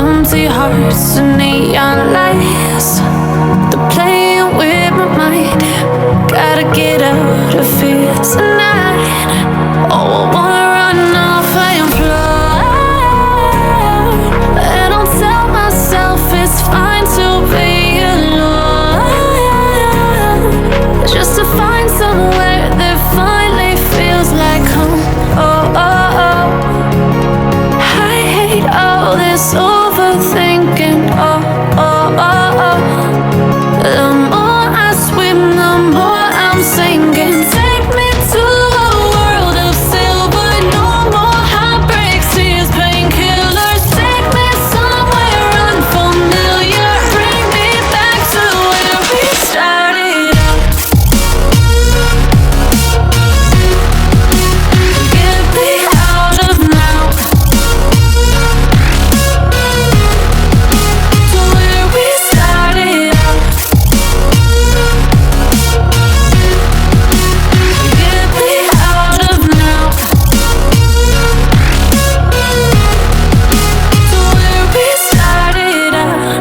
empty hearts and neon lights. They're playing with my mind. Gotta get out of here tonight. Oh, I wanna run off and fly. And I'll tell myself it's fine to be alone, just to find somewhere that finally feels like home. Oh, oh, oh. I hate all this overthinking. Oh, oh, oh, oh. The more I swim, the more I'm sinking. Take me to a world of silver. No more heartbreaks, tears, painkillers. Take me somewhere unfamiliar. Bring me back to where we started out. Get me out of now, to where we started out. Get me out of now, to where we started out.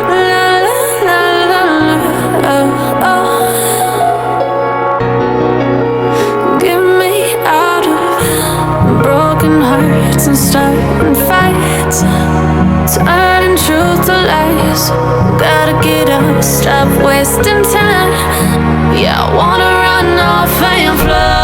La la la la la, oh, oh. Get me out of broken hearts and starting fights, turning truth to lies. Gotta get up, stop wasting time. Yeah, I wanna run off and fly.